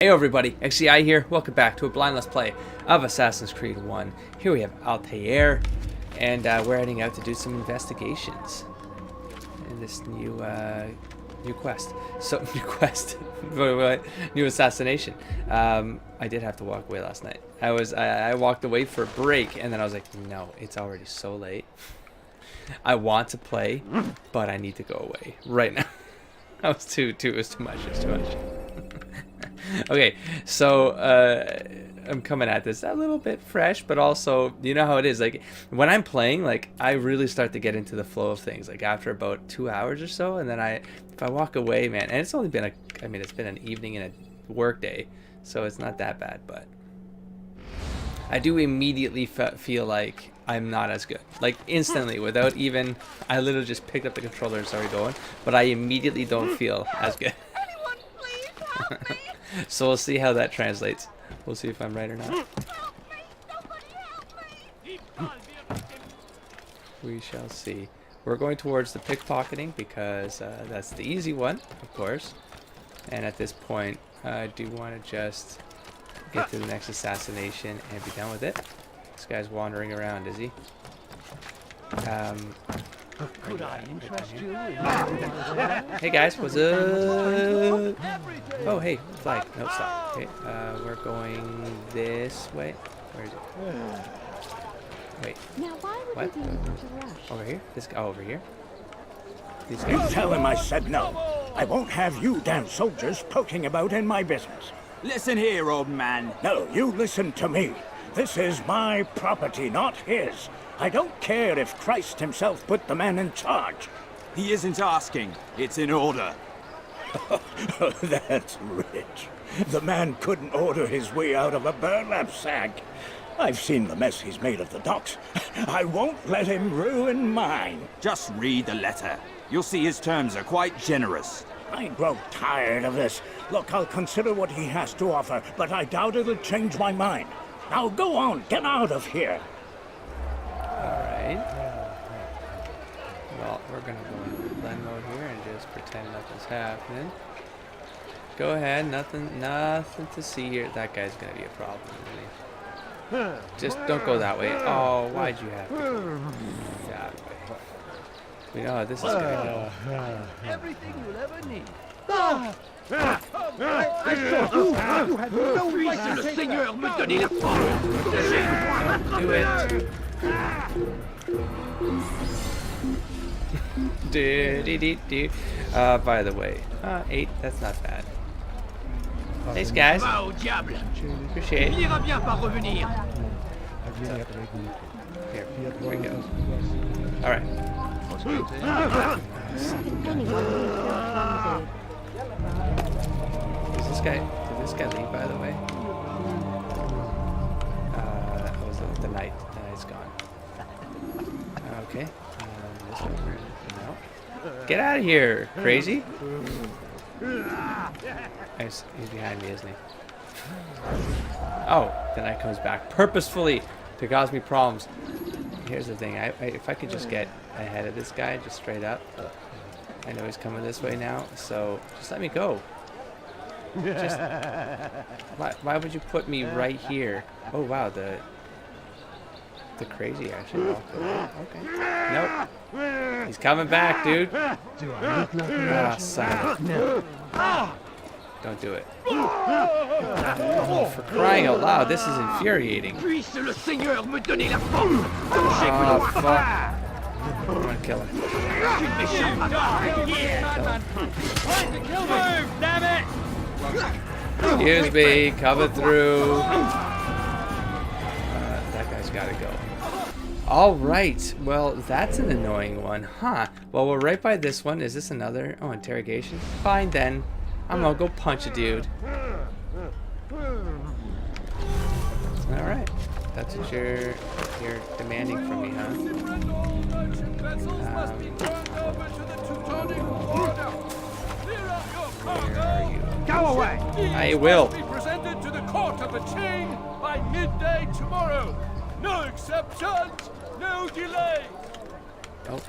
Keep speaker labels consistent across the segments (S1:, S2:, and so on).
S1: Hey everybody, XCI here. Welcome back to a blind let's play of Assassin's Creed 1. Here we have Altair, and we're heading out to do some investigations in this new quest. So new assassination. I did have to walk away last night. I walked away for a break, and then I was like, no, it's already so late. I want to play, but I need to go away right now. That was it was too much. Okay, so I'm coming at this a little bit fresh, but also, you know how it is. Like, when I'm playing, like, I really start to get into the flow of things, like, after about 2 hours or so, and then if I walk away, man, and it's only been it's been an evening and a work day, so it's not that bad, but I do immediately feel like I'm not as good. Like, instantly, without even, I literally just picked up the controller and started going, but I immediately don't feel as good.
S2: Anyone, please help me!
S1: So we'll see how that translates. We'll see if I'm right or not.
S2: Help me! Somebody help me!
S1: We shall see. We're going towards the pickpocketing because that's the easy one, of course. And at this point, I do want to just get to the next assassination and be done with it. This guy's wandering around, is he?
S3: Could I interest you?
S1: Hey guys, what's up? Oh, hey, flag. No, stop. Okay, we're going this way. Where is it? Wait.
S4: Now, why would
S1: What?
S4: you be in such a rush?
S1: Over here? This guy over here? These
S5: You
S1: guys.
S5: tell him I said no. I won't have you damn soldiers poking about in my business.
S6: Listen here, old man.
S5: No, you listen to me. This is my property, not his. I don't care if Christ himself put the man in charge.
S6: He isn't asking. It's in order.
S5: That's rich. The man couldn't order his way out of a burlap sack. I've seen the mess he's made of the docks. I won't let him ruin mine.
S6: Just read the letter. You'll see his terms are quite generous.
S5: I grow tired of this. Look, I'll consider what he has to offer, but I doubt it'll change my mind. Now go on, get out of here.
S1: Alright. Well, we're gonna go into blend mode here and just pretend nothing's happening. Go ahead, nothing to see here. That guy's gonna be a problem, isn't he? Just don't go that way. Oh, why'd you have to go that way? We know how this is gonna go.
S3: Everything you'll ever need. I thought you had no reason to Seigneur me donner la force.
S1: Do it. Do. By the way, 8, that's not bad. Thanks, guys.
S3: Va au diable.
S1: Appreciate
S3: Il
S1: it.
S3: ira bien par revenir.
S1: Here we go. Alright. Did this guy leave, by the way? Was it the night? The night's gone. Okay. This over. No. Get out of here, crazy. He's behind me, isn't he? Oh, the night comes back purposefully to cause me problems. Here's the thing. If I could just get ahead of this guy, just straight up. I know he's coming this way now, so just let me go. Just why would you put me right here? Oh wow, the crazy actually walked away. Okay. Nope. He's coming back, dude. Ah, son. Don't do it. Oh, for crying out loud, this is infuriating.
S3: Puisse le Seigneur me donner la force.
S1: Oh fuck. I'm gonna kill him. Excuse me, coming through. That guy's gotta go. Alright, well, that's an annoying one, huh? Well, we're right by this one. Is this another? Oh, interrogation? Fine then. I'm gonna go punch a dude. Alright. That's what you're demanding from me, huh? Where are you?
S3: Go away.
S1: I will.
S7: Be presented to the court of the chain by midday tomorrow. No exceptions, no delay.
S1: Oh.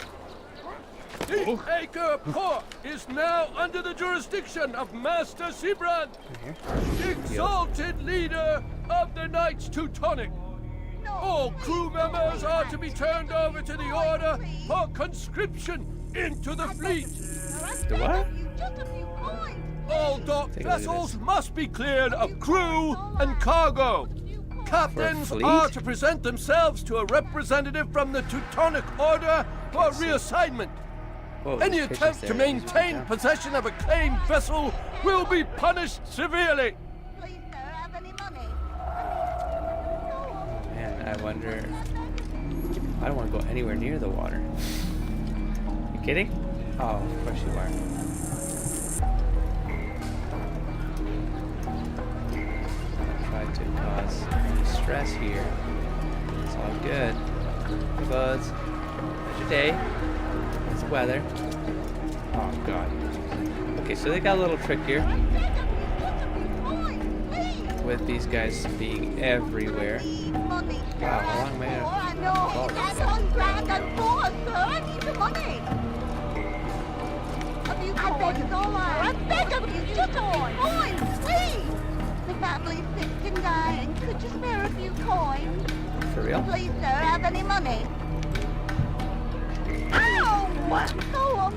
S7: The Acre Port is now under the jurisdiction of Master Sibrand, exalted leader of the Knights Teutonic. All crew members are to be turned over to the Order for conscription into the fleet.
S1: The what?
S2: Just a few coins.
S7: All dock
S1: Take a look at
S7: vessels
S1: this.
S7: must be cleared of crew and cargo. Captains
S1: fleet?
S7: are to present themselves to a representative from the Teutonic Order for reassignment.
S1: Whoa,
S7: Any
S1: there's pictures
S7: attempt to
S1: there.
S7: maintain possession of a claimed vessel will be punished severely.
S2: Please, sir, have any money?
S1: Man, I wonder. I don't want to go anywhere near the water. You kidding? Oh, of course you are. Try to cause any stress here. It's all good. Hey, buds. How's your day? How's the weather? Oh, God. Okay, so they got a little trick here with these guys being everywhere.
S2: Money.
S1: Wow, how long am I
S2: Oh, I know. That's on grand and four, sir. I need the money. Have you coins? I beg of you, just coins, please. The family's sick and dying. Could you spare a few coins?
S1: For real?
S2: Please, sir, have any money? Ow! So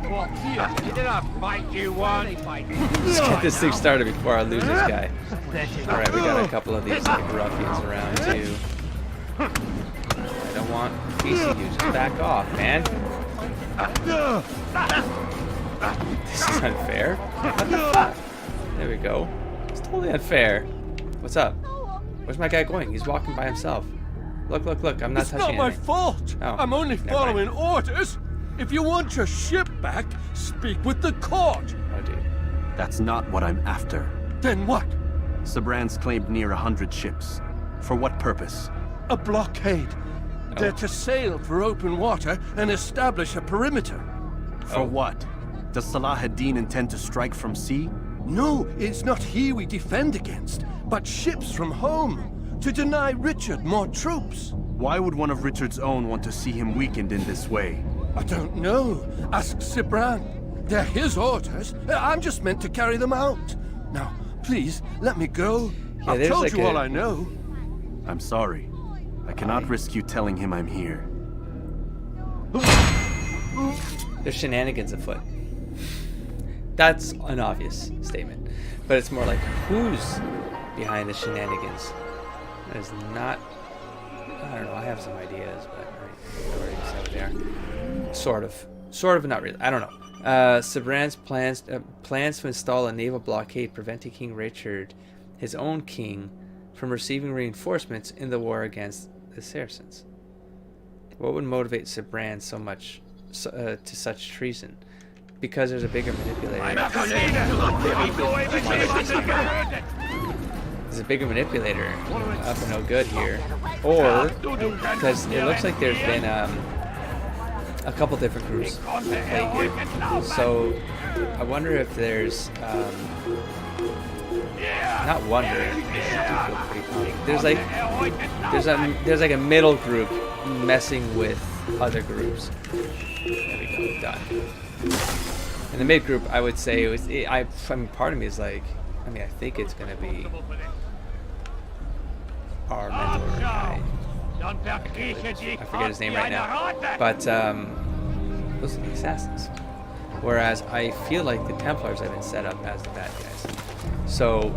S2: hungry.
S3: Did I fight you one?
S1: Let's get this thing started before I lose this guy. Alright, we got a couple of these like ruffians around too. I don't want PC you. Just back off, man. This is unfair. What the fuck? There we go. It's totally unfair. What's up? Where's my guy going? He's walking by himself. Look, look, look. I'm not
S7: It's not
S1: touching
S7: my
S1: anything.
S7: fault.
S1: Oh,
S7: I'm only
S1: never
S7: following
S1: mind.
S7: orders. If you want your ship back, speak with the court.
S1: Oh, dude.
S4: That's not what I'm after.
S7: Then what?
S4: Sabrand's claimed near 100 ships. For what purpose?
S7: A blockade. They're to sail for open water and establish a perimeter.
S4: For what? Does Salah ad-Din intend to strike from sea?
S7: No, it's not he we defend against, but ships from home, to deny Richard more troops.
S4: Why would one of Richard's own want to see him weakened in this way?
S7: I don't know. Ask Sibran. They're his orders. I'm just meant to carry them out. Now, please, let me go.
S1: Yeah,
S7: I've
S1: there's
S7: told
S1: like
S7: you all
S1: a-
S7: I know.
S4: I'm sorry. I cannot risk you telling him I'm here.
S1: There's shenanigans afoot. That's an obvious statement. But it's more like, who's behind the shenanigans? That is not... I don't know, I have some ideas, but I already said what they are. Sort of. Sort of, not really. I don't know. Sabran's plans to install a naval blockade preventing King Richard, his own king, from receiving reinforcements in the war against the Saracens. What would motivate Sabran so much to such treason? Because there's a bigger manipulator. There's a bigger manipulator up and no good here, or because it looks like there's been a couple different groups at play here. So I wonder if there's not wonder. There's like a middle group messing with other groups. There we go, done. In the mid group, I would say it was. I mean, part of me is like, I think it's gonna be our mentor guy. I forget his name right now, but those are the assassins. Whereas I feel like the Templars have been set up as the bad guys. So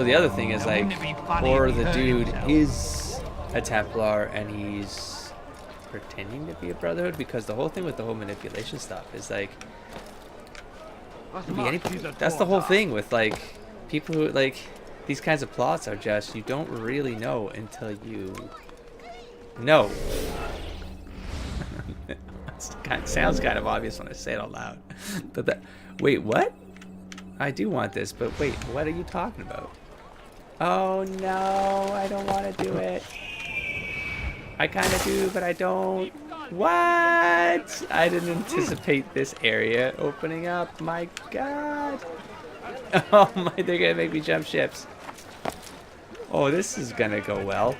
S1: the other thing is like, or the dude is a Templar and he's pretending to be a Brotherhood, because the whole thing with the whole manipulation stuff is like, it could be anybody. That's the whole thing with like people who like these kinds of plots are just, you don't really know until you know. It sounds kind of obvious when I say it out loud. But wait, what? I do want this, but wait, what are you talking about? Oh no, I don't want to do it. I kind of do, but I don't. What? I didn't anticipate this area opening up. My God. Oh my, they're gonna make me jump ships. Oh, this is gonna go well.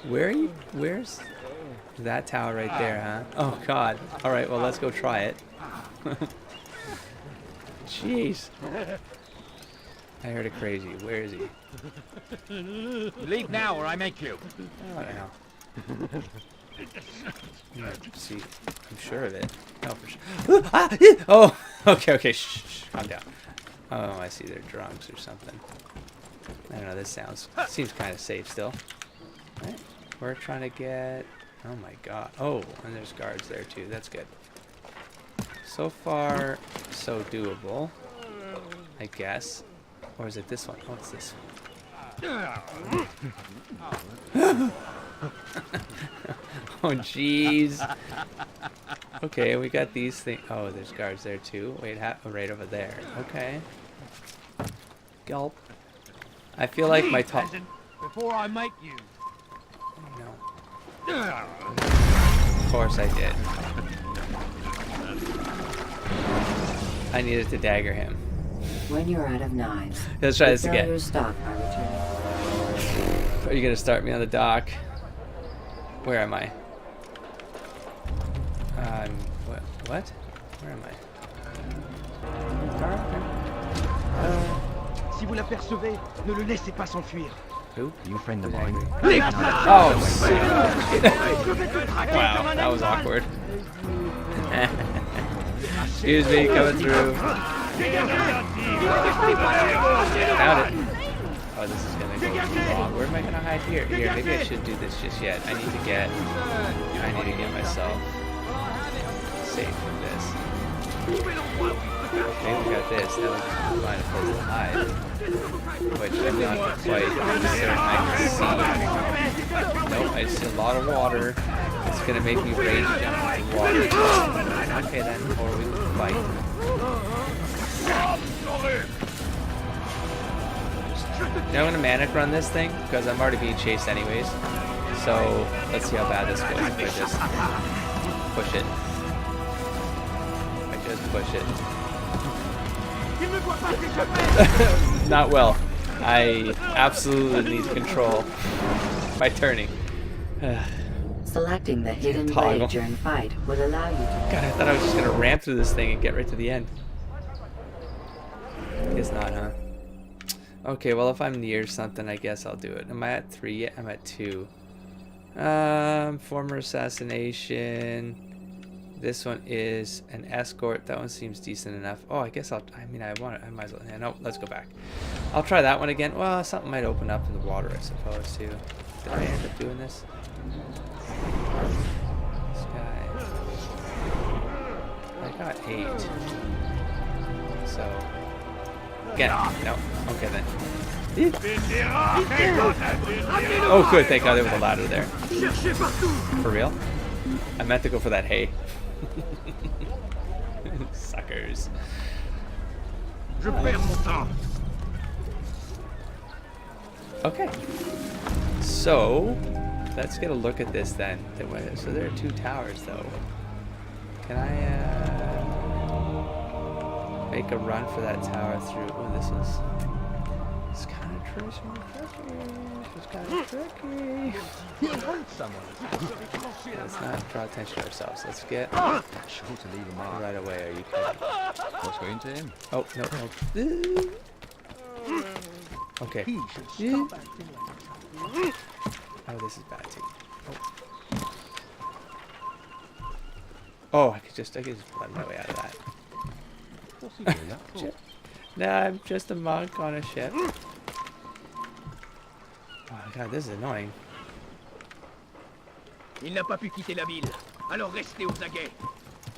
S1: Where are you? Where's? That tower right there, huh? Oh god. Alright, well let's go try it. Jeez. I heard a crazy. Where is he?
S3: Leave now or I make you.
S1: Oh no. See, I'm sure of it. Oh, for sure. Ah, yeah. Oh, okay, okay. Shh, calm down. Oh, I see. They're drunks or something. I don't know. This seems kind of safe still. All right, we're trying to get. Oh my god. Oh, and there's guards there too. That's good. So far, so doable. I guess. Or is it this one? Oh, it's this one. Oh, jeez. Okay, we got these things. Oh, there's guards there too. Wait, right over there. Okay. Gulp. I feel like my top.
S3: Before I make you.
S1: No. Of course I did. I needed to dagger him.
S8: When you're out of knives,
S1: Let's try this
S8: refill
S1: again.
S8: your stock by returning.
S1: Are you gonna start me on the dock? Where am I? What? Where am I?
S3: Si vous l'apercevez, ne le laissez pas s'enfuir.
S1: Who?
S3: You friend of
S1: Who's
S3: mine.
S1: angry? Oh, wow, that was awkward. Excuse me, coming through. Found it. Oh, this is gonna go wrong. Where am I gonna hide here? Here, maybe I shouldn't do this just yet. I need to get myself safe from this. Okay, we got this. Now we just find a place to hide, which I'm not quite certain I can see. Nope, I see a lot of water. It's gonna make me rage jump into water. Okay then, or we can fight. Now I'm gonna manic run this thing because I'm already being chased anyways. So let's see how bad this goes if I just push it. I just push it. Not well. I absolutely need control by turning.
S8: Selecting the hidden
S1: Toggle.
S8: blade during fight will allow you to.
S1: God, I thought I was just gonna ramp through this thing and get right to the end. Guess not, huh? Okay, well if I'm near something, I guess I'll do it. Am I at 3 yet? I'm at 2. Former assassination. This one is an escort. That one seems decent enough. Oh, I guess I might as well. Yeah, no, let's go back. I'll try that one again. Well, something might open up in the water, I suppose, too. Did I end up doing this? This guy. I got 8. So. Again. No. Okay, then. Oh, good. Thank God there was a ladder there. For real? I meant to go for that hay. Suckers. Okay. So, let's get a look at this then. So there are 2 towers though. Can I make a run for that tower through? Oh, this is... It's kind of tricky. It's kind of tricky. Let's not draw attention to ourselves. Let's get right away. Are you kidding?
S6: What's going to him?
S1: Oh, no. Okay. Oh, this is bad too. Oh, I could just blend my way out of that. Nah, I'm just a monk on a ship. Oh god, this is annoying.
S3: Il n'a pas pu quitter la ville. Alors restez aux aguets.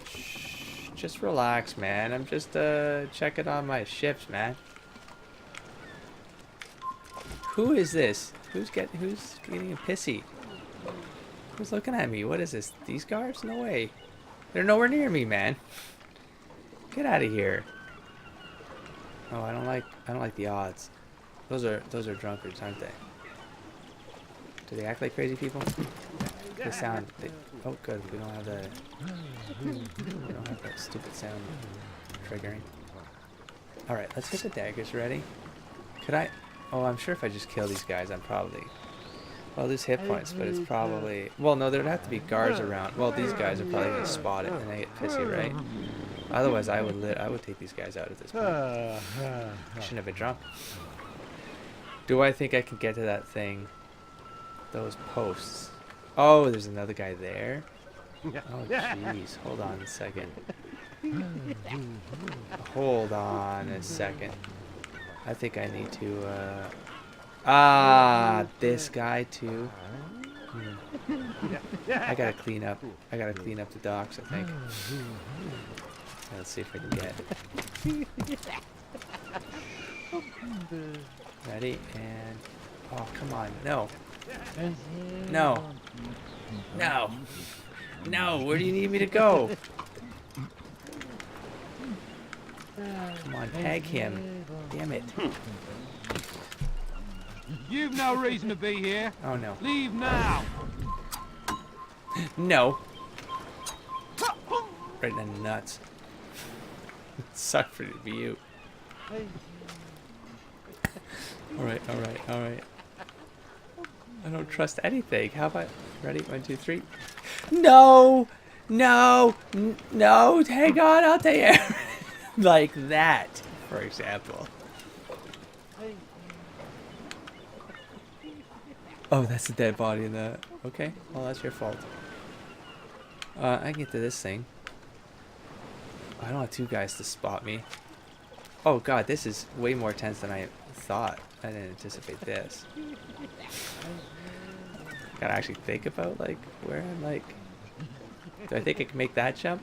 S1: Shh, just relax, man. I'm just checking on my ships, man. Who is this? Who's getting pissy? Who's looking at me? What is this? These guards? No way. They're nowhere near me, man. Get out of here. Oh, I don't like the odds. Those are drunkards, aren't they? Do they act like crazy people? They sound. Oh, good. We don't have that stupid sound triggering. All right, let's get the daggers ready. Could I? Oh, I'm sure if I just kill these guys, I'm probably Well, lose hit points, but it's probably... Well, no, there'd have to be guards around. Well, these guys are probably going to spot it and they get pissy, right? Otherwise, I would take these guys out at this point. I shouldn't have been drunk. Do I think I can get to that thing? Those posts. Oh, there's another guy there. Oh, jeez. Hold on a second. Hold on a second. I think I need to, this guy too. I gotta clean up. I gotta clean up the docks, I think. Let's see if I can get. Ready, and... Oh, come on. No. No. No. No, where do you need me to go? Come on, tag him. Damn it.
S3: You've no reason to be here.
S1: Oh, no.
S3: Leave now.
S1: No. Right in the nuts. Suck for it to be you. Alright, alright, alright. I don't trust anything. How about... Ready? 1, 2, 3. No! No! No! Hang on, I'll tell you. Like that, for example. Oh, that's a dead body in the... Okay, well, that's your fault. I can get to this thing. I don't want 2 guys to spot me. Oh god, this is way more tense than I thought. I didn't anticipate this. Gotta actually think about, like, where I'm, like... Do I think I can make that jump?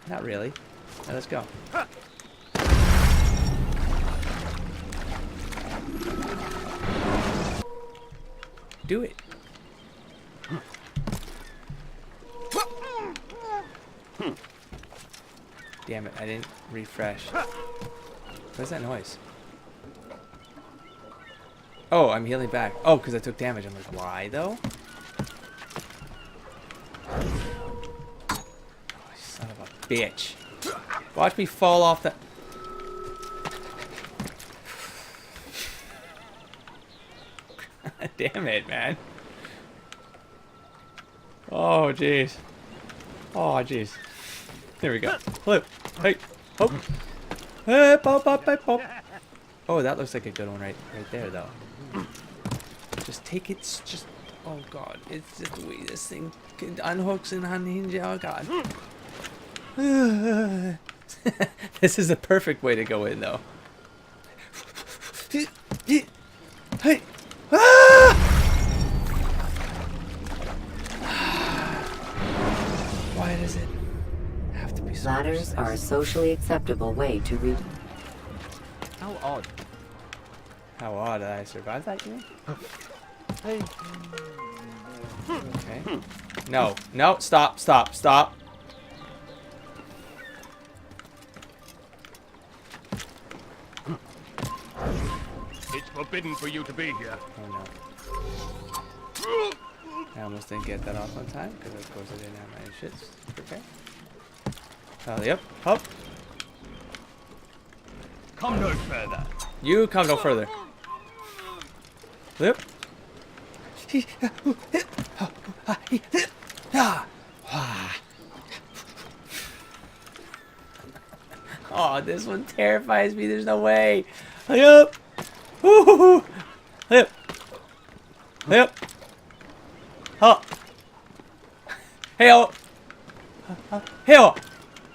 S1: Not really. Now let's go. Do it. Damn it, I didn't refresh. What's that noise? Oh, I'm healing back. Oh, because I took damage. I'm like, why though? Oh, son of a bitch. Watch me fall off the... Damn it, man. Oh, jeez. Oh, jeez. There we go. Flip. Hey. Hop. Hey, pop, pop, pop, pop. Oh, that looks like a good one right there, though. Just take it. Just... Oh, God. It's just the way this thing unhooks and unhinges. Oh, God. This is the perfect way to go in, though. Hey. Ah! Why does it have to be so
S8: Ladders are a socially acceptable way to read.
S3: How odd.
S1: How odd that I survived that, you mean? Okay. No. No. Stop. Stop. Stop.
S3: It's forbidden for you to be here.
S1: Oh, no. I almost didn't get that off on time, because of course I didn't have my shits prepared. Oh, yep. Hop.
S3: Come no further.
S1: You come no further. Yep. Oh, this one terrifies me. There's no way. Yep. Yep. Yep. Oh. Hey, oh. Hey, oh.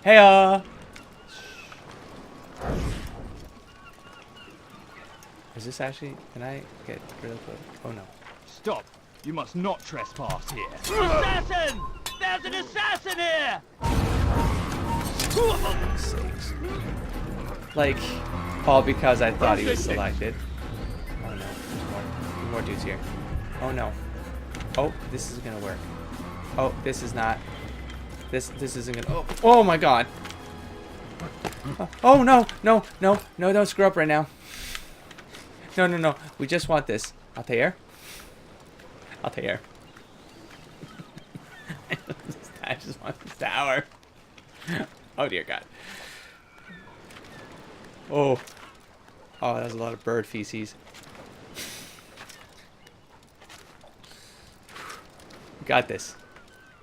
S1: Hey, Is this actually... Can I get really close? Oh, no.
S3: Stop. You must not trespass here. Assassin! There's an assassin here!
S1: For sakes. Like, all because I thought he was selected. Oh, no. There's more dudes here. Oh, no. Oh, this is gonna work. Oh, this is not... This isn't gonna... Oh, oh my god! Oh, no! No, no, no, don't screw up right now. No, no, no. We just want this. Altair? Altair. I just want this tower. Oh, dear God. Oh. Oh, that was a lot of bird feces. We got this.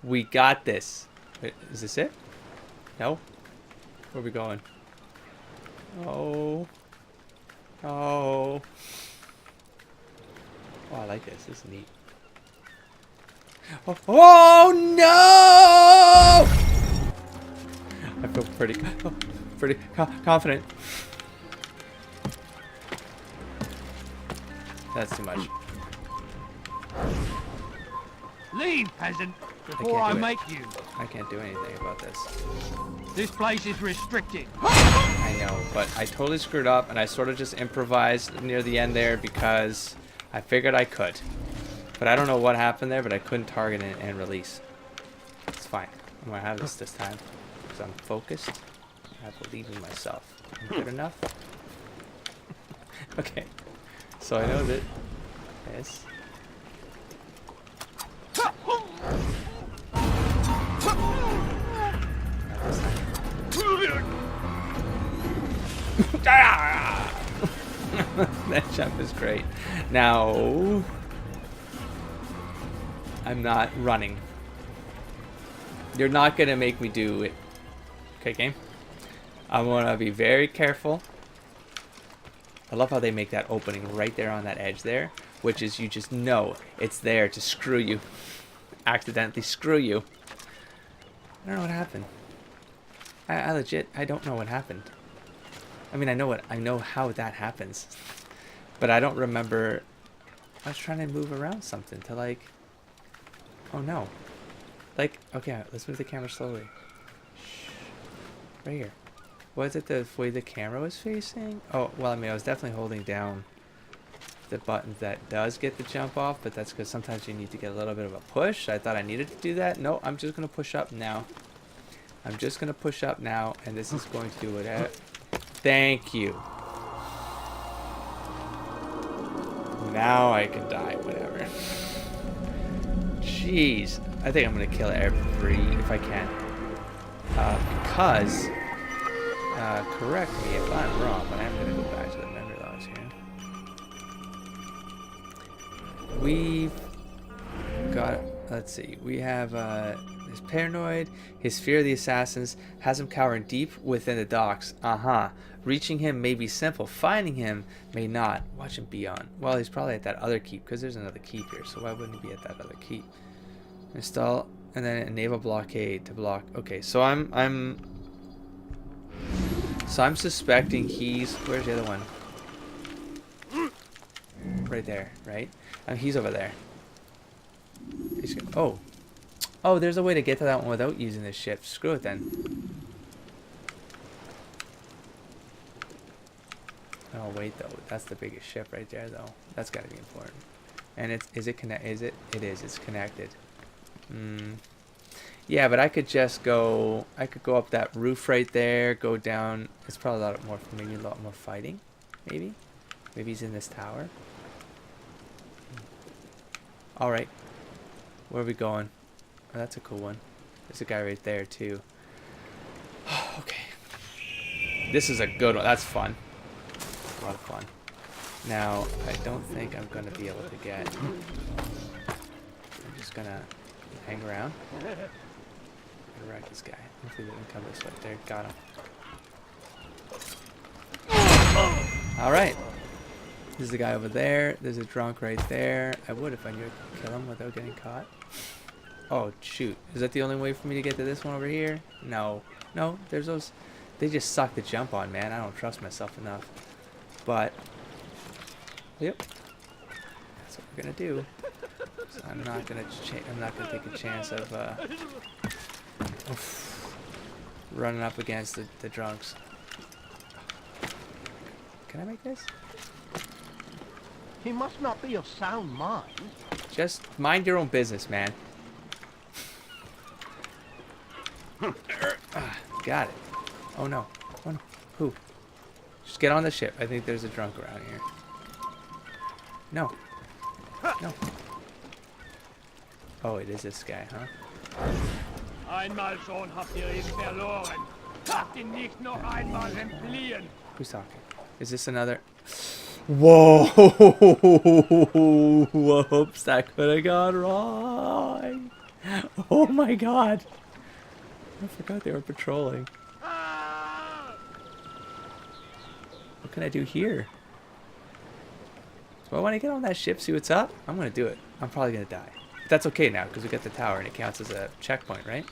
S1: We got this. Wait, is this it? No? Where are we going? Oh. Oh. Oh, I like this. This is neat. Oh, oh no! I feel pretty confident. That's too much.
S3: Leave, peasant, before I make you.
S1: I can't do anything about this.
S3: This place is restricted.
S1: I know, but I totally screwed up, and I sort of just improvised near the end there because I figured I could. But I don't know what happened there, but I couldn't target it and release. It's fine. I'm gonna have this time because I'm focused. I believe in myself. I'm good enough. Okay, so I know that this. That jump is great. Now, I'm not running. You're not gonna make me do it. Okay, game. I want to be very careful. I love how they make that opening right there on that edge there, which is you just know it's there to screw you. Accidentally screw you. I don't know what happened. I legit, I don't know what happened. I mean, I know how that happens, but I don't remember. I was trying to move around something to like. Oh no. Like, okay, let's move the camera slowly. Shh. Right here. Was it the way the camera was facing? Oh, well, I mean, I was definitely holding down the buttons that does get the jump off, but that's because sometimes you need to get a little bit of a push. I thought I needed to do that. No, I'm just going to push up now. I'm just going to push up now, and this is going to do whatever. Thank you. Now I can die, whatever. Jeez. I think I'm going to kill every, if I can. Because, correct me if I'm wrong, but I'm going to go back to the memory logs here. We've got, let's see, we have, his paranoid, his fear of the assassins has him cowering deep within the docks. Reaching him may be simple, finding him may not. Watch him be on. Well, he's probably at that other keep, because there's another keep here, so why wouldn't he be at that other keep? Install, and then a naval blockade to block. Okay, so I'm suspecting he's, where's the other one? Right there, right? He's over there. He's gonna, oh, there's a way to get to that one without using this ship. Screw it then. Oh wait, though, that's the biggest ship right there, though. That's got to be important. And is it connect? Is it? It is. It's connected. Yeah, but I could just go. I could go up that roof right there. Go down. It's probably a lot more. Maybe a lot more fighting. Maybe. Maybe he's in this tower. All right. Where are we going? Oh, that's a cool one. There's a guy right there too. Okay. This is a good one. That's fun. A lot of fun. Now, I don't think I'm going to be able to get... I'm just going to hang around. Right, this guy. Hopefully they can come this way. There, got him. Alright. There's the guy over there. There's a drunk right there. I would if I knew I could kill him without getting caught. Oh, shoot. Is that the only way for me to get to this one over here? No. No, there's those... They just suck the jump on, man. I don't trust myself enough. But... Yep. That's what we're gonna do. So I'm not gonna take a chance of running up against the drunks. Can I make this?
S3: He must not be of sound mind.
S1: Just mind your own business, man. Got it. Oh no. Oh no. Who? Just get on the ship. I think there's a drunk around here. No. No. Oh, it is this guy, huh?
S3: Einmal schon habt ihr ihn verloren. Habt ihn nicht noch einmal entfliehen.
S1: Who's talking? Is this another? Whoa! Whoops, that could have gone wrong. Oh my god. I forgot they were patrolling. What can I do here? Do I want to get on that ship, see what's up? I'm going to do it. I'm probably going to die. But that's okay now, because we got the tower and it counts as a checkpoint, right?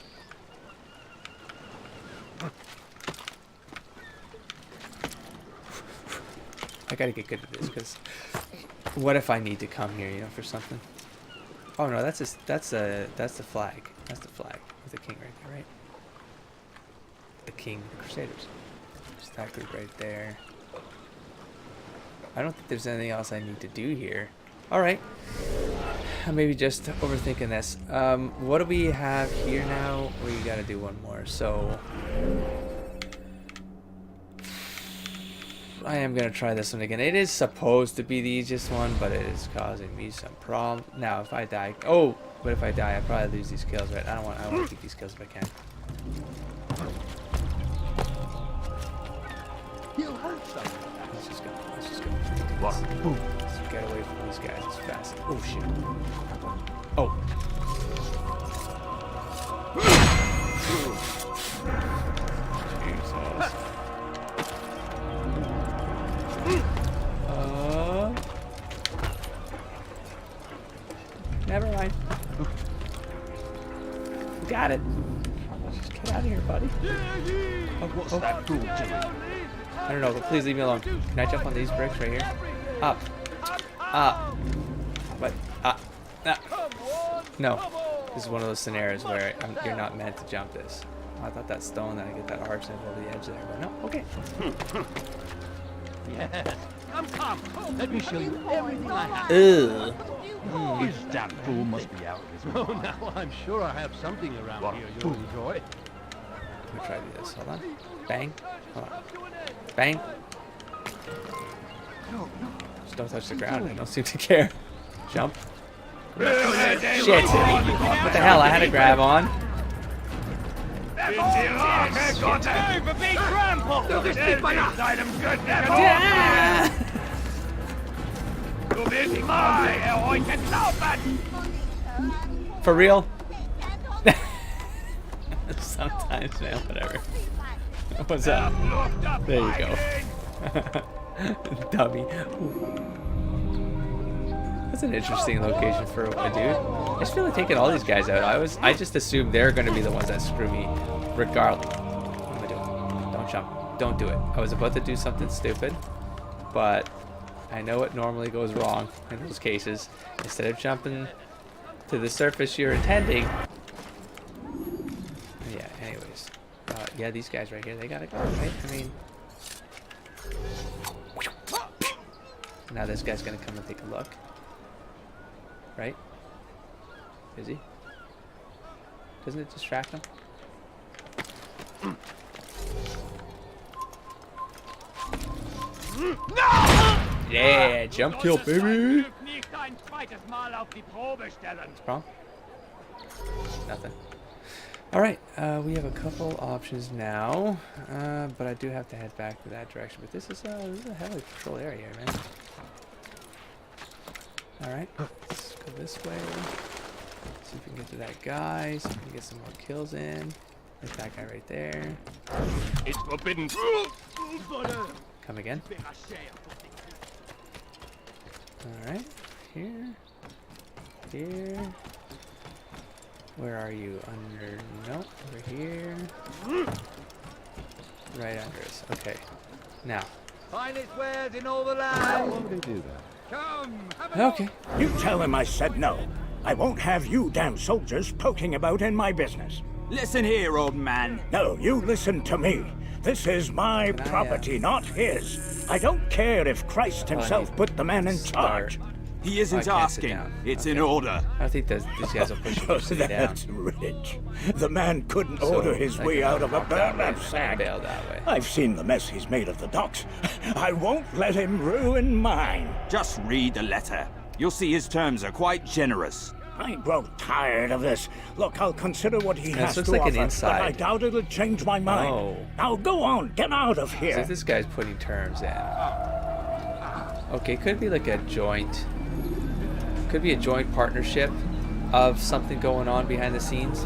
S1: I gotta get good at this, because what if I need to come here, you know, for something? Oh no, that's the flag. That's the flag of the king right there, right? The king of the Crusaders. Just that group right there. I don't think there's anything else I need to do here. Alright. I'm maybe just overthinking this. What do we have here now? We gotta do one more, so I am gonna try this one again. It is supposed to be the easiest one, but it is causing me some problem. Now, if I die, but if I die, I probably lose these kills, right? I want to keep these kills if I can. Let's just go. Let's just go. Let's get away from these guys as fast. Oh shit. Oh. Jesus. Never mind. Got it. Just get out of here, buddy.
S3: What's that fool doing?
S1: I don't know, but please leave me alone. Can I jump on these bricks right here? Up. Up. What? No. This is one of those scenarios where you're not meant to jump this. I thought that stone, that I get that arch and over the edge there. But no, okay.
S3: Yes. Come. Let me show you everything I have.
S1: Ugh.
S3: This damn fool must be out of his mind.
S7: Oh, now I'm sure I have something around here you'll enjoy.
S1: Let me try to do this. Hold on. Bang. Hold on. Bang. Just don't touch the ground. I don't seem to care. Jump. Shit. What the hell? I had a grab on. For real? Sometimes, man, whatever. What's up? There you go. Dummy. That's an interesting location for a dude. I just feel like taking all these guys out. I just assumed they're going to be the ones that screw me, regardless. What am I doing? Don't jump. Don't do it. I was about to do something stupid, but I know it normally goes wrong in those cases. Instead of jumping to the surface you're intending. Yeah. Anyways, yeah, these guys right here, they gotta go, right? I mean. Now this guy's gonna come and take a look. Right? Is he? Doesn't it distract him? No! Yeah, jump kill, baby! What's the problem? Nothing. Alright, we have a couple options now, but I do have to head back to that direction. But this is a heavily patrolled area, man. Alright, let's go this way. See if we can get to that guy, see if we can get some more kills in. There's that guy right there.
S3: It's forbidden.
S1: Come again. Alright, here. Here. Where are you? Under... Nope, over here. Right under us. Okay. Now.
S3: Finest wares in all the land. Why would they do that? Come,
S1: Okay.
S5: You tell him I said no. I won't have you damn soldiers poking about in my business.
S6: Listen here, old man.
S5: No, you listen to me. This is my property, not his. I don't care if Christ himself put the man in charge.
S6: He isn't asking. It's in order.
S1: I think these guys will push the city down.
S5: That's rich. The man couldn't order his way out of a burlap sack.
S1: Bail that way.
S5: I've seen the mess he's made of the docks. I won't let him ruin mine.
S6: Just read the letter. You'll see his terms are quite generous.
S5: I grow tired of this. Look, I'll consider what he has
S1: looks
S5: to
S1: like an
S5: offer,
S1: inside.
S5: but I doubt it'll change my mind.
S1: Oh.
S5: Now go on, get out of
S1: So
S5: here.
S1: this guy's putting terms in. Okay, could be like a joint. Could be a joint partnership of something going on behind the scenes.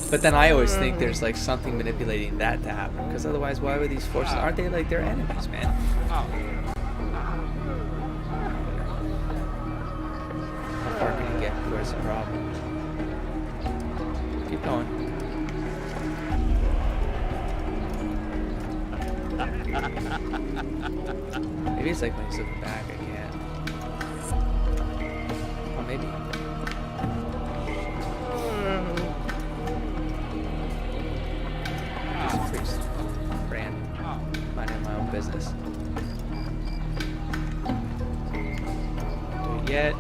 S1: But then I always think there's like something manipulating that to happen, because otherwise, why would these forces? Aren't they like their enemies, man? How far can you get? Where's the problem? Keep going. Maybe it's like when he's looking back again. Oh, maybe. Just a priest. Brand. Minding my own business. Do it yet.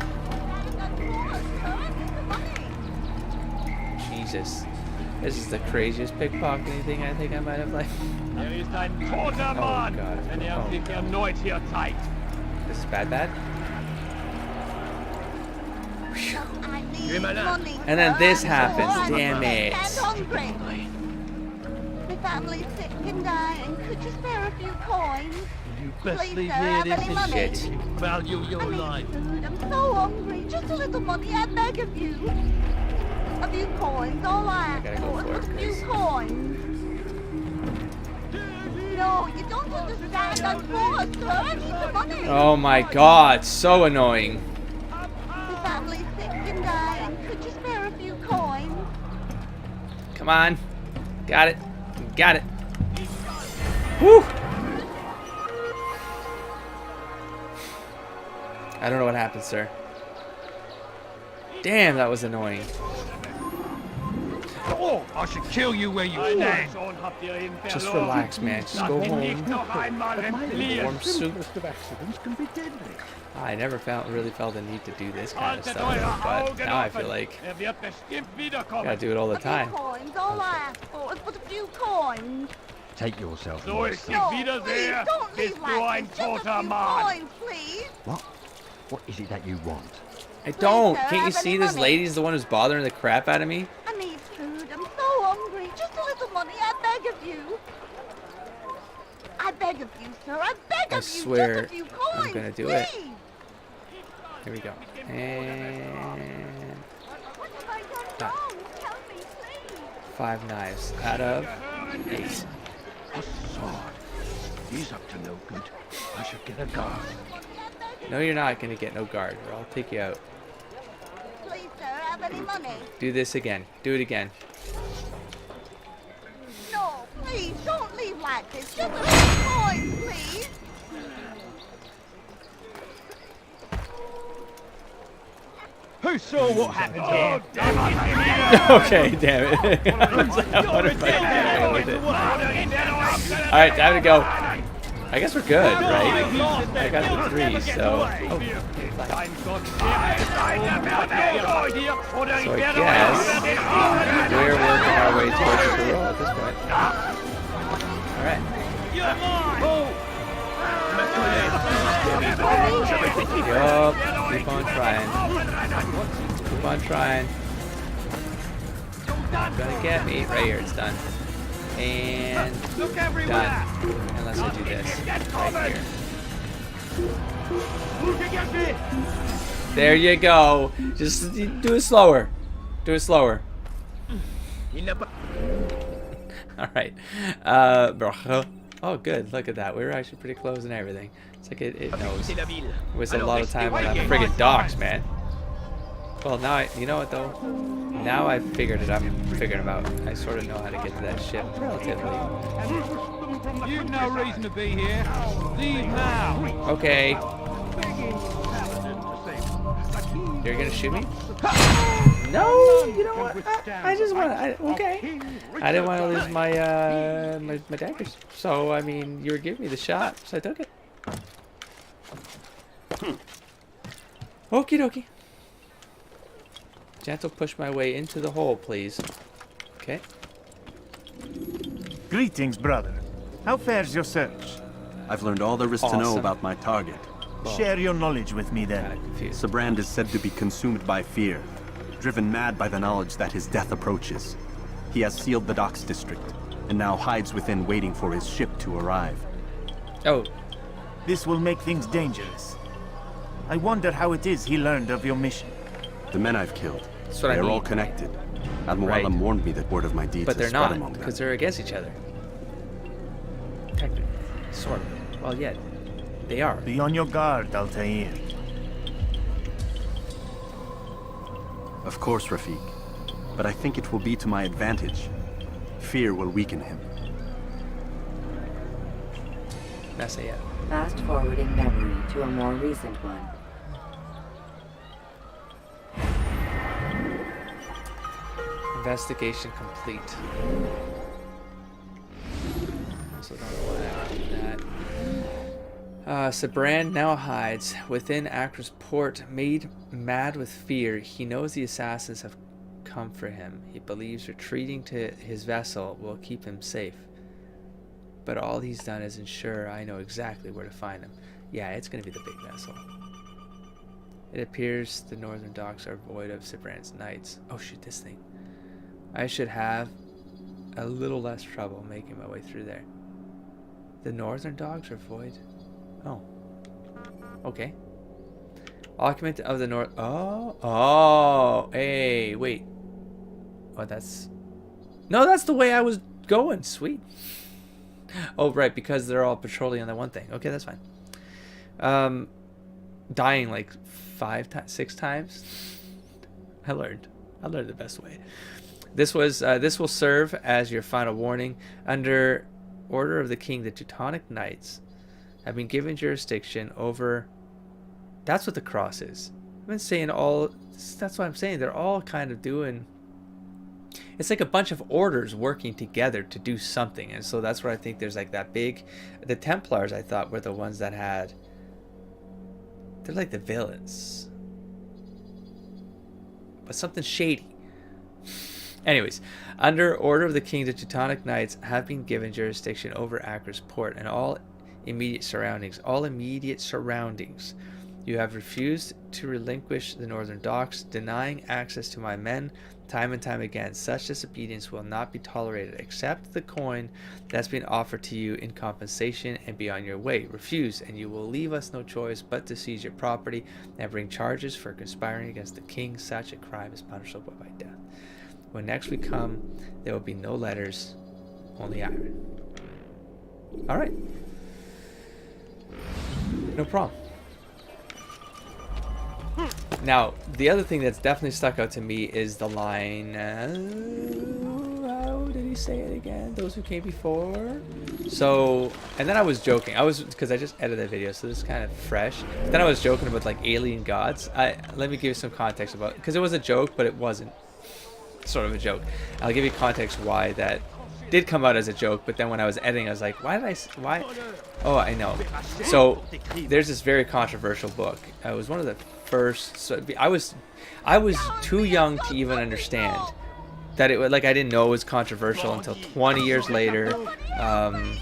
S1: Jesus. This is the craziest pickpocketing thing I think I might have like.
S3: Ist ein toter Mann,
S1: God.
S3: wenn sich erneut hier zeigt.
S1: This is bad.
S2: I need money,
S1: And then
S2: sir.
S1: this
S2: I'm
S1: happens.
S2: poor,
S1: Damn it.
S2: and hungry. My family's sick and dying. Could you spare a few coins?
S3: You best
S2: Please,
S3: leave
S2: sir,
S3: here
S2: have
S3: this
S2: any money?
S1: Shit.
S3: value your
S2: I need
S3: life.
S2: food. I'm so hungry. Just a little money, I beg of you. A few coins, all I ask
S1: gotta go
S2: for
S1: for
S2: is
S1: it,
S2: a few
S1: please.
S2: coins. No, you don't understand. I'm poor, sir. I need the money.
S1: Oh my God, so annoying.
S2: My family's sick and dying. Could you spare a few coins?
S1: Come on. Got it. Got it. Woo! I don't know what happened, sir. Damn, that was annoying.
S3: Oh, I should kill you where you stand.
S1: Just relax, man. Just go home. Warm soup.
S5: Of accidents can be deadly.
S1: I never really felt the need to do this kind of stuff, though, but now I feel like I gotta do it all the
S2: A few
S1: time.
S2: coins. All I ask for is but a few coins.
S3: Take yourself.
S2: No, please, don't leave like this. Just a few coins, please.
S3: What is it that you want?
S1: I don't.
S2: sir,
S1: Can't you
S2: have
S1: see
S2: any
S1: this
S2: money?
S1: lady's the one who's bothering the crap out of me?
S2: I need food. I'm so hungry. Just a little money. I beg of you. I beg of you, sir. I beg
S1: I
S2: of you.
S1: swear
S2: Just a few coins,
S1: I'm gonna do
S2: please.
S1: it. Here we go. And
S2: What have I done wrong? Tell me, please.
S1: 5 knives out of 8.
S3: A sword. He's up to no good. I should get a guard.
S1: No, you're not gonna get no guard, or I'll take you out.
S2: Please, sir. Have any money?
S1: Do this again. Do it again.
S2: No, please. Don't leave like this. Just a few coins, please.
S3: Who saw what happened here?
S1: Okay, damn it. What if I get with it? Alright, time to go. I guess we're good, right? I got the 3, so. Oh. So I guess we're working our way towards the parole at this point. Alright. Yup. Keep on trying. Keep on trying. Gonna get me. Right here, it's done. And done. Unless I do this. Right here. There you go. Just do it slower. Do it slower. Alright. Oh, good. Look at that. We were actually pretty close and everything. It's like it knows. It was a lot of time on that friggin' docks, man. Well, now you know what though? Now I've figured it out. Figured them out. I sort of know how to get to that ship relatively.
S3: You've no reason to be here. Leave now.
S1: Okay. You're gonna shoot me? No, you know what? I just want. Okay. I didn't want to lose my my daggers. So I mean, you were giving me the shot, so I took it. Okie dokie. Gentle push my way into the hole, please. Okay.
S9: Greetings, brother. How fares your search?
S4: I've learned all there is to know
S1: Awesome.
S4: about my target.
S9: Share your knowledge with me
S1: Kinda
S9: then.
S1: confused.
S4: Sabrand is said to be consumed by fear, driven mad by the knowledge that his death approaches. He has sealed the docks district, and now hides within waiting for his ship to arrive.
S1: Oh.
S9: This will make things dangerous. I wonder how it is he learned of your mission.
S4: The men I've killed,
S1: That's what I
S4: they are
S1: mean.
S4: all connected. Admiral
S1: Right.
S4: warned me that word of my deeds
S1: But
S4: has
S1: they're
S4: spread
S1: not,
S4: among them.
S1: because they're against each other. Technically. Sort of. Well, yeah. They are.
S9: Be on your guard, Altair.
S4: Of course, Rafik. But I think it will be to my advantage. Fear will weaken him.
S1: That's it.
S8: Fast forwarding memory to a more recent one.
S1: Investigation complete. So don't want to do that. Sabran now hides within Acre's port, made mad with fear. He knows the assassins have come for him. He believes retreating to his vessel will keep him safe. But all he's done is ensure I know exactly where to find him. Yeah, it's going to be the big vessel. It appears the northern docks are void of Sabran's knights. Oh shoot, this thing. I should have a little less trouble making my way through there. The northern docks are void. Oh. Okay. Occupant of the north. Oh. Hey, wait. Oh, that's. No, that's the way I was going. Sweet. Oh, right, because they're all patrolling on that one thing. Okay, that's fine. Dying like 6 times. I learned the best way. This will serve as your final warning. Under order of the king, the Teutonic Knights have been given jurisdiction over. That's what the cross is. I've been saying all. That's what I'm saying. They're all kind of doing. It's like a bunch of orders working together to do something, and so that's where I think there's like that big. The Templars, I thought, were the ones that had. They're like the villains, but something shady. Anyways, under order of the king, the Teutonic Knights have been given jurisdiction over Acre's port and all immediate surroundings. You have refused to relinquish the northern docks, denying access to my men time and time again. Such disobedience will not be tolerated. Accept the coin that's been offered to you in compensation and be on your way. Refuse, and you will leave us no choice but to seize your property and bring charges for conspiring against the king. Such a crime is punishable by death. When next we come, there will be no letters, only iron. Alright. No problem. Now, the other thing that's definitely stuck out to me is the line, how did he say it again? Those who came before? So, and then I was joking. Because I just edited that video, so this is kind of fresh. But then I was joking about like alien gods. Let me give you some context about it. Because it was a joke, but it wasn't sort of a joke. I'll give you context why that did come out as a joke, but then when I was editing, I was like, why? Oh, I know. So there's this very controversial book. It was one of the first. So I was too young to even understand that it was like I didn't know it was controversial until 20 years later. I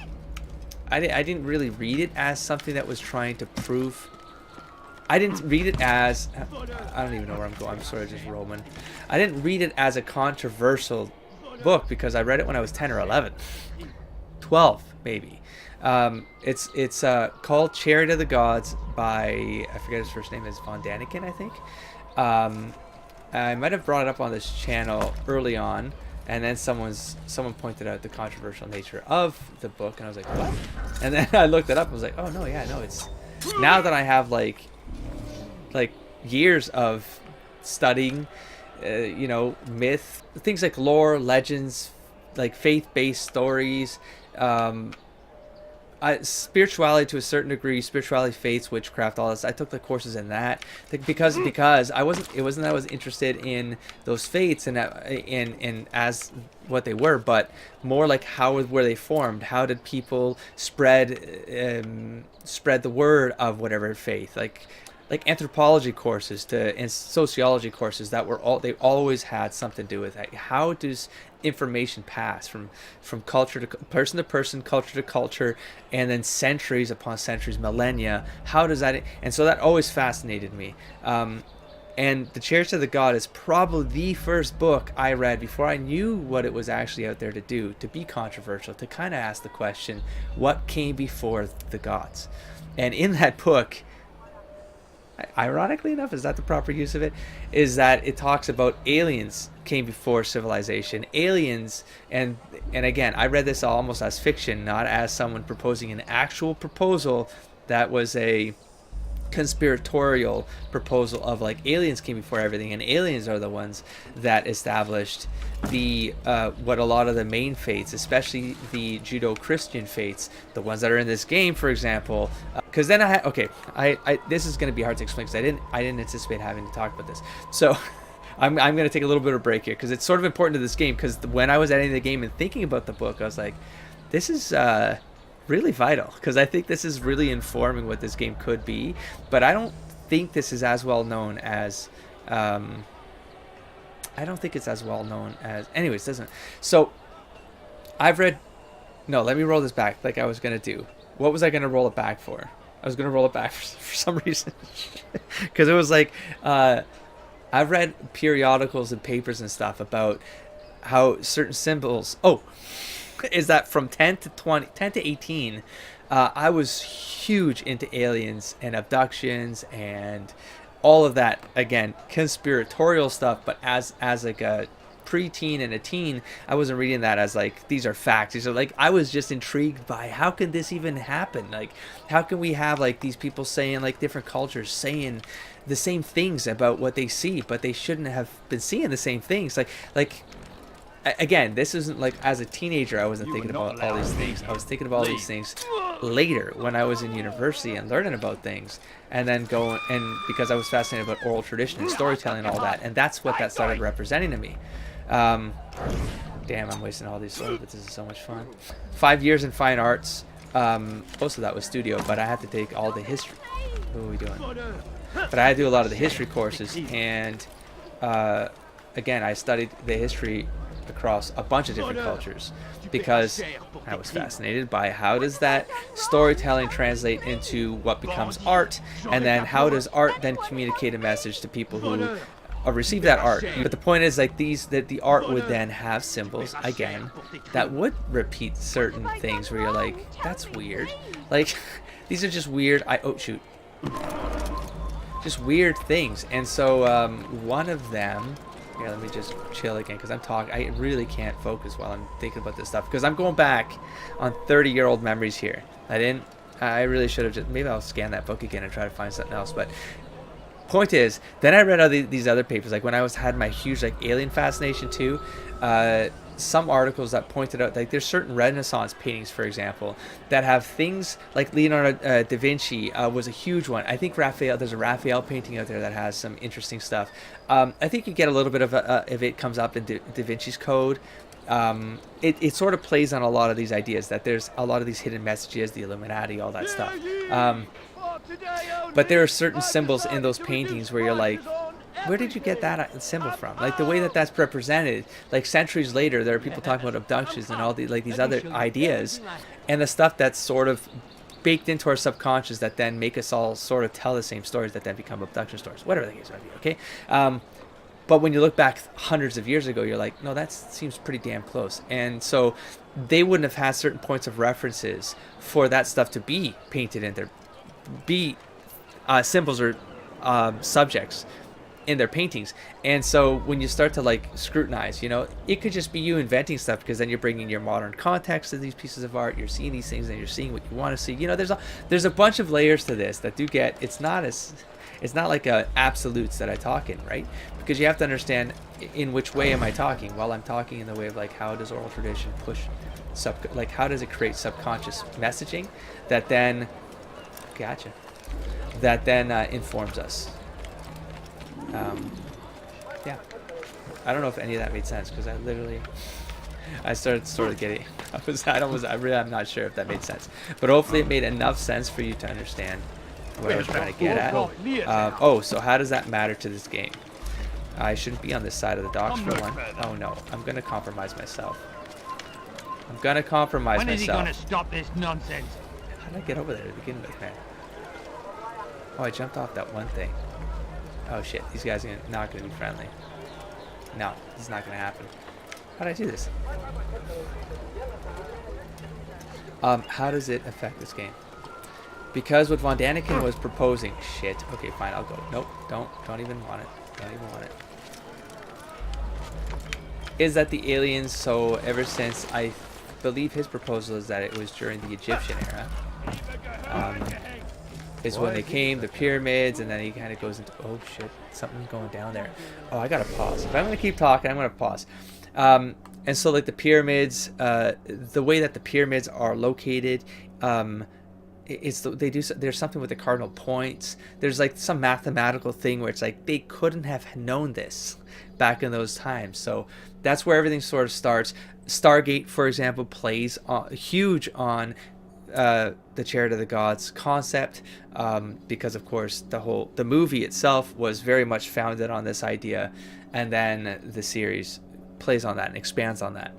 S1: didn't really read it as something that was trying to prove. I didn't read it as. I don't even know where I'm going. I'm sort of just roaming. I didn't read it as a controversial book because I read it when I was 10 or 11, 12 maybe. It's called Chariot of the Gods by, I forget his first name, is Von Daniken, I think. I might have brought it up on this channel early on, and then someone pointed out the controversial nature of the book, and I was like, what? And then I looked it up and was like, oh no, yeah, no, it's now that I have like years of studying myth, things like lore, legends, like faith-based stories, spirituality to a certain degree, spirituality, faiths, witchcraft, all this. I took the courses in that because I wasn't that I was interested in those faiths and as what they were, but more like how were they formed? How did people spread the word of whatever faith? Like anthropology courses and sociology courses they always had something to do with that. How does information pass from culture to person, culture to culture, and then centuries upon centuries, millennia? How does that? And so that always fascinated me. And The Chariots of the God is probably the first book I read before I knew what it was actually out there to do, to be controversial, to kind of ask the question, what came before the gods? And in that book, ironically enough, is that the proper use of it, is that it talks about aliens came before civilization. Aliens, and again, I read this almost as fiction, not as someone proposing an actual proposal that was a conspiratorial proposal of like aliens came before everything, and aliens are the ones that established the what a lot of the main faiths, especially the Judeo-Christian faiths, the ones that are in this game, for example. Because then I this is going to be hard to explain because I didn't anticipate having to talk about this. So I'm going to take a little bit of a break here because it's sort of important to this game. Because when I was editing the game and thinking about the book, I was like, this is really vital, because I think this is really informing what this game could be, but I don't think this is as well known as anyways, doesn't. So I've read, no, let me roll this back like I was gonna do. What was I gonna roll it back for? I was gonna roll it back for some reason because it was like I've read periodicals and papers and stuff about how certain symbols is that from 10 to 18, I was huge into aliens and abductions and all of that. Again, conspiratorial stuff, but as like a preteen and a teen, I wasn't reading that as like these are facts. These are like, I was just intrigued by how can this even happen? Like, how can we have like these people saying, like different cultures saying the same things about what they see, but they shouldn't have been seeing the same things. Like. Again, this isn't like as a teenager I wasn't thinking about all these things. I was thinking about all these things later when I was in university and learning about things, and then going, and because I was fascinated about oral tradition and storytelling and all that, and that's what that started representing to me. Damn, I'm wasting all these swords, but this is so much fun. 5 years in fine arts. Most of that was studio, but I had to take all the history. What are we doing? But I had to do a lot of the history courses, and again, I studied the history across a bunch of different cultures because I was fascinated by how does that storytelling translate into what becomes art, and then how does art then communicate a message to people who receive that art. But the point is like that the art would then have symbols again that would repeat certain things where you're like, that's weird, like these are just weird, just weird things. And so one of them, yeah, let me just chill again because I really can't focus while I'm thinking about this stuff because I'm going back on 30-year-old memories here. I really should have just, maybe I'll scan that book again and try to find something else. But point is, then I read these other papers, like when I had my huge like alien fascination too. Some articles that pointed out like there's certain Renaissance paintings, for example, that have things like Leonardo da Vinci was a huge one. I think there's a Raphael painting out there that has some interesting stuff. I think you get a little bit of if it comes up in Da Vinci's Code. It sort of plays on a lot of these ideas that there's a lot of these hidden messages, the Illuminati, all that stuff. But there are certain symbols in those paintings where you're like, where did you get that symbol from? Like the way that that's represented, like centuries later, there are people talking about abductions and all these other ideas, and the stuff that's sort of baked into our subconscious that then make us all sort of tell the same stories that then become abduction stories, whatever the case might be. Okay, but when you look back hundreds of years ago, you're like, no, that seems pretty damn close. And so they wouldn't have had certain points of references for that stuff to be painted in there, be symbols or subjects in their paintings. And so when you start to like scrutinize, it could just be you inventing stuff because then you're bringing your modern context to these pieces of art, you're seeing these things and you're seeing what you want to see. There's a bunch of layers to this that do get, it's not like absolutes that I talk in, right? Because you have to understand in which way am I talking. Well, I'm talking in the way of like how does oral tradition push like how does it create subconscious messaging that then informs us. Yeah, I don't know if any of that made sense because I started sort of getting, I'm not sure if that made sense, but hopefully it made enough sense for you to understand what I was trying to get at. So how does that matter to this game? I shouldn't be on this side of the docks for one. Oh no, I'm gonna compromise myself. When is he gonna stop this nonsense? How did I get over there to begin with, man? Oh, I jumped off that one thing. Oh shit, these guys are not gonna be friendly. No, this is not gonna happen. How did I do this? How does it affect this game? Because what Von Daniken was proposing, shit. Okay, fine, I'll go. Nope, don't even want it. Don't even want it. Is that the aliens? So ever since I believe his proposal is that it was during the Egyptian era. Is when they came, the pyramids, and then he kind of goes into, oh shit, something's going down there. Oh, I gotta pause. If I'm gonna keep talking, I'm gonna pause. And so like the pyramids, the way that the pyramids are located, there's something with the cardinal points. There's like some mathematical thing where it's like they couldn't have known this back in those times. So that's where everything sort of starts. Stargate, for example, plays huge on the Chariot of the Gods concept, because of course the movie itself was very much founded on this idea, and then the series plays on that and expands on that.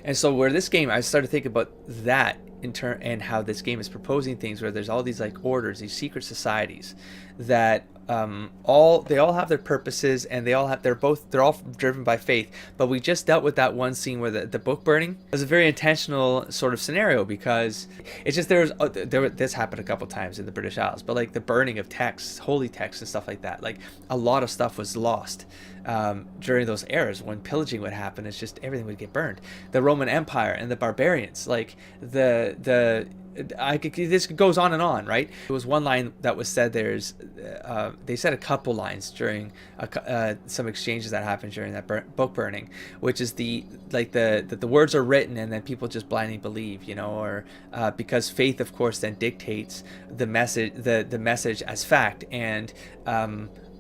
S1: And so where this game, I started thinking about that and how this game is proposing things where there's all these like orders, these secret societies that they all have their purposes, and they're all driven by faith. But we just dealt with that one scene where the book burning was a very intentional sort of scenario, because it's just this happened a couple times in the British Isles, but like the burning of texts, holy texts and stuff like that, like a lot of stuff was lost during those eras when pillaging would happen. It's just everything would get burned. The Roman Empire and the barbarians, like this goes on and on, right? There was one line that was said. They said a couple lines during some exchanges that happened during that book burning, which is the words are written and then people just blindly believe, or because faith, of course, then dictates the message as fact, and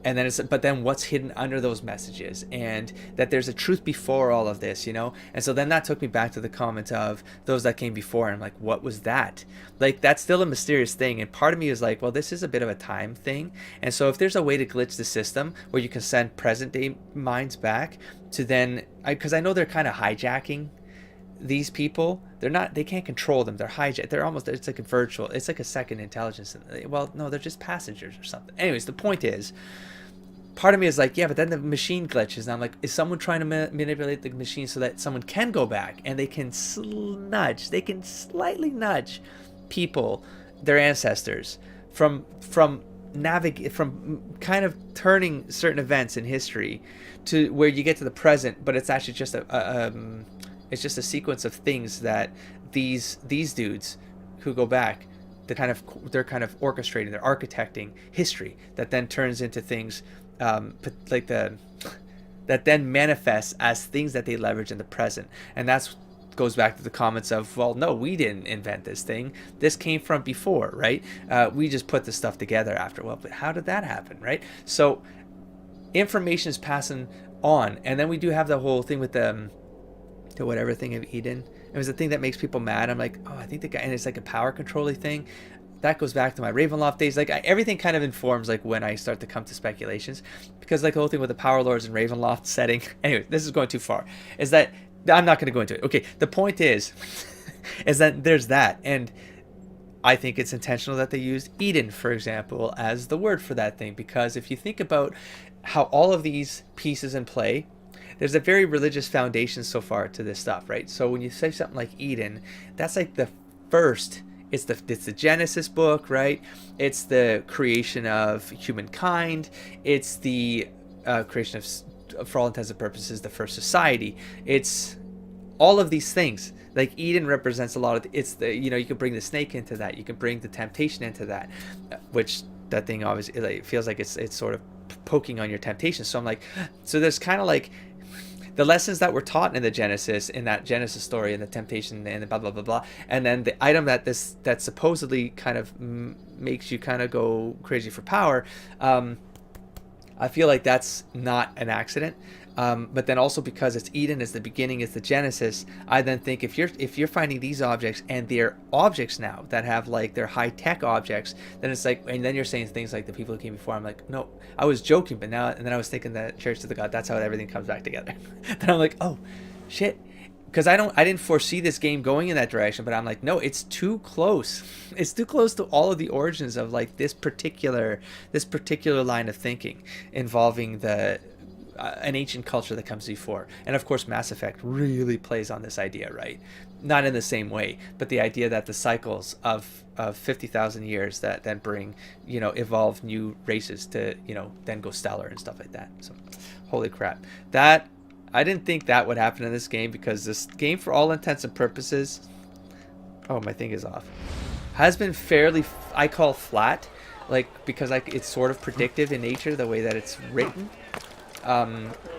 S1: then but then what's hidden under those messages, and that there's a truth before all of this, and so then that took me back to the comment of those that came before, and I'm like, what was that? Like, that's still a mysterious thing, and part of me is like, well, this is a bit of a time thing, and so if there's a way to glitch the system where you can send present day minds back to then, because I know they're kind of hijacking these people. They can't control them. They're hijacked. It's like a virtual, it's like a second intelligence. Well, no, they're just passengers or something. Anyways, the point is, part of me is like, yeah, but then the machine glitches, and I'm like, is someone trying to manipulate the machine so that someone can go back and they can slightly nudge people, their ancestors, from kind of turning certain events in history to where you get to the present, but it's actually just it's just a sequence of things that these dudes who go back, they're kind of orchestrating, they're architecting history that then turns into things that then manifests as things that they leverage in the present. And that's goes back to the comments of, well, no, we didn't invent this thing. This came from before, right? We just put this stuff together after. Well, but how did that happen, right? So information is passing on, and then we do have the whole thing with the whatever thing of Eden. It was the thing that makes people mad. I'm like, oh, I think the guy, and it's like a power controlling thing. That goes back to my Ravenloft days. Like, everything kind of informs like when I start to come to speculations, because like the whole thing with the Power Lords and Ravenloft setting. Anyway, this is going too far. Is that I'm not going to go into it. Okay, the point is that there's that, and I think it's intentional that they used Eden, for example, as the word for that thing, because if you think about how all of these pieces in play, there's a very religious foundation so far to this stuff, right? So when you say something like Eden, that's like the first. It's the Genesis book, right? It's the creation of humankind. It's the creation of, for all intents and purposes, the first society. It's all of these things. Like Eden represents a lot of. It's the you can bring the snake into that. You can bring the temptation into that, which that thing obviously it feels like it's sort of poking on your temptation. So I'm like, so there's kind of like the lessons that were taught in that Genesis story, and the temptation and the blah blah blah blah, and then the item that supposedly kind of makes you kind of go crazy for power. I feel like that's not an accident. But then also because it's Eden, is the beginning, is the Genesis, I then think if you're finding these objects, and they're objects now that have like they're high tech objects, then it's like, and then you're saying things like the people who came before. I'm like, no, I was joking, but now, and then I was thinking that Church to the God, that's how everything comes back together. Then I'm like, oh shit, because I didn't foresee this game going in that direction, but I'm like, no, it's too close. It's too close to all of the origins of like this particular line of thinking involving an ancient culture that comes before. And of course, Mass Effect really plays on this idea, right? Not in the same way, but the idea that the cycles of 50,000 years that then bring, evolve new races to, then go stellar and stuff like that. So, holy crap. I didn't think that would happen in this game, because this game, for all intents and purposes, oh, my thing is off, has been fairly, I call flat, like, because it's sort of predictive in nature, the way that it's written.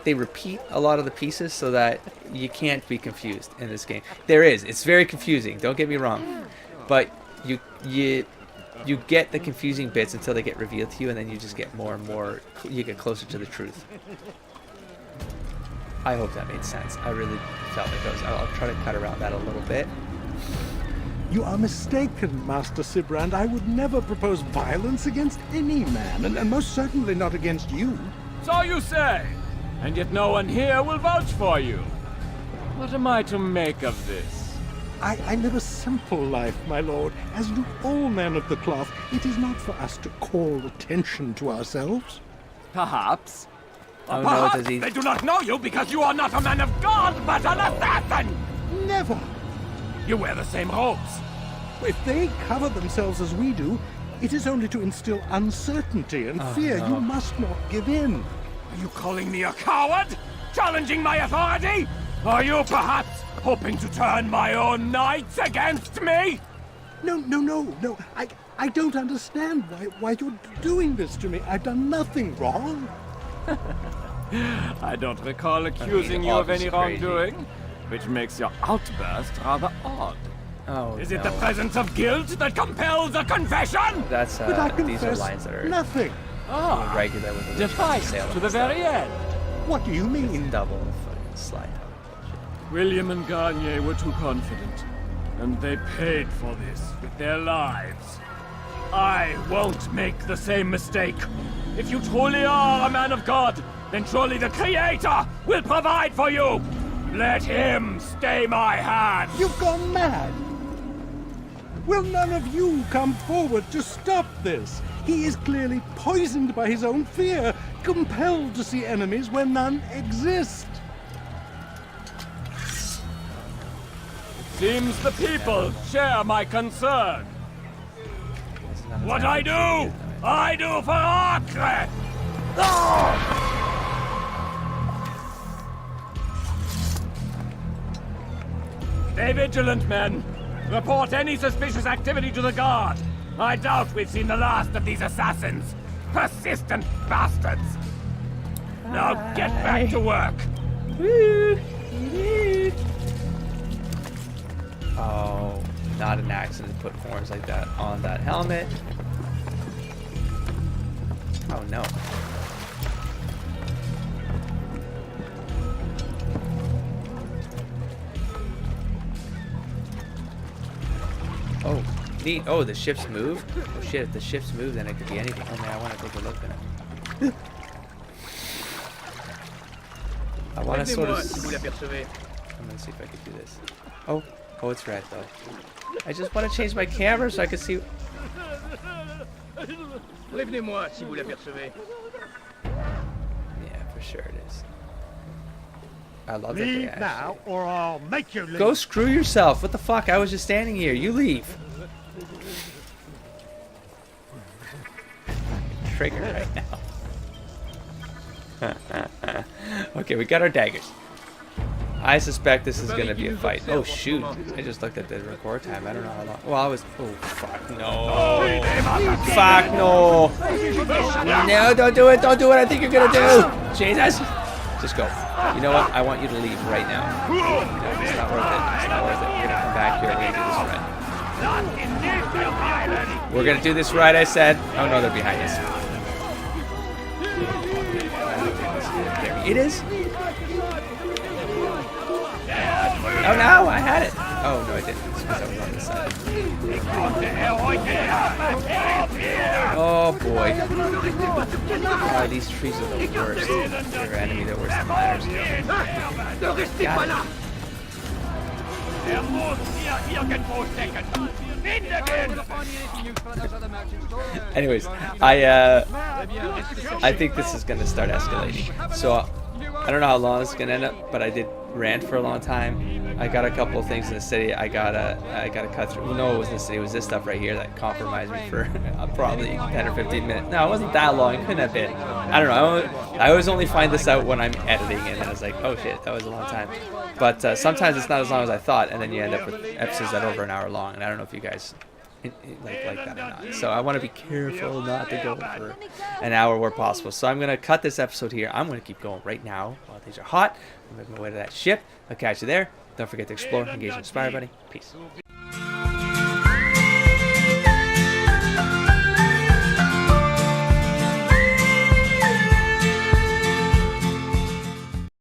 S1: They repeat a lot of the pieces so that you can't be confused in this game. It's very confusing, don't get me wrong, but you get the confusing bits until they get revealed to you, and then you just get more and more, you get closer to the truth. I hope that made sense. I really felt like I'll try to cut around that a little bit.
S5: You are mistaken, Master Sibrand. I would never propose violence against any man, and most certainly not against you.
S10: So you say, and yet no one here will vouch for you. What am I to make of this?
S5: I live a simple life, my lord, as do all men of the cloth. It is not for us to call attention to ourselves.
S10: Perhaps.
S1: Oh,
S10: Perhaps
S1: no,
S10: they do not know you because you are not a man of God, but an assassin!
S5: Never.
S10: You wear the same robes.
S5: If they cover themselves as we do, it is only to instill uncertainty and fear.
S1: No.
S5: You must not give in.
S10: Are you calling me a coward? Challenging my authority? Are you perhaps hoping to turn my own knights against me?
S5: No. I don't understand why you're doing this to me. I've done nothing wrong.
S10: I don't recall accusing you of any wrongdoing, which makes your outburst rather odd.
S1: Oh,
S10: Is it the presence of guilt that compels a confession?
S1: That's
S5: But I
S1: these are
S5: confess
S1: lines that are
S5: nothing.
S1: regular with the
S10: Defiance to the very end.
S5: What do you mean?
S1: double fucking slide.
S10: William and Garnier were too confident, and they paid for this with their lives. I won't make the same mistake. If you truly are a man of God, then surely the Creator will provide for you. Let him stay my hand.
S5: You've gone mad. Will none of you come forward to stop this? He is clearly poisoned by his own fear, compelled to see enemies where none exist.
S10: Seems the people share my concern. What I do for Acre! Stay vigilant, men. Report any suspicious activity to the guard. I doubt we've seen the last of these assassins. Persistent bastards. Now get back to work.
S1: Oh, not an accident to put horns like that on that helmet. Oh no. Oh, neat. Oh, the ships move? Oh shit, if the ships move, then it could be anything. Oh man, I want to take a look at it. I want to sort of... I'm going to see if I can do this. Oh, it's red though. I just want to change my camera so I can see...
S3: Prévenez-moi si vous l'apercevez.
S1: Yeah, for sure it is. I love that they actually...
S5: now, or I'll make you leave.
S1: Go screw yourself. What the fuck? I was just standing here. You leave. Trigger right now. Okay, we got our daggers. I suspect this is gonna be a fight. Oh shoot! I just looked at the record time. I don't know how long. Well, I was. Oh fuck no! Fuck no! No! Don't do it! Don't do what I think you're gonna do! Jesus! Just go. You know what? I want you to leave right now. No, it's not worth it. It's not worth it. We're gonna come back here and we're gonna do this right. We're gonna do this right. I said. Oh no, they're behind us. There it is. Oh no, I had it. Oh no, I didn't. It's because I was on this side. Oh boy. Oh, these trees are the worst. They're enemy, they're worse than miners. Got it.
S3: Er muss hier irgendwo stecken. Finde ihn!
S1: Anyways, I think this is gonna start escalating. So I don't know how long it's gonna end up, but I did rant for a long time. I got a couple of things in the city. I gotta cut through. No, it wasn't the city. It was this stuff right here that compromised me for probably 10 or 15 minutes. No, it wasn't that long. It couldn't have been. I don't know. I always only find this out when I'm editing, and I was like, oh shit, that was a long time. But sometimes it's not as long as I thought, and then you end up with episodes that are over an hour long. And I don't know if you guys like that or not. So I want to be careful not to go over an hour where possible. So I'm gonna cut this episode here. I'm gonna keep going right now while things are hot. I'm making my way to that ship. I'll catch you there. Don't forget to explore, engage, and inspire, buddy. Peace.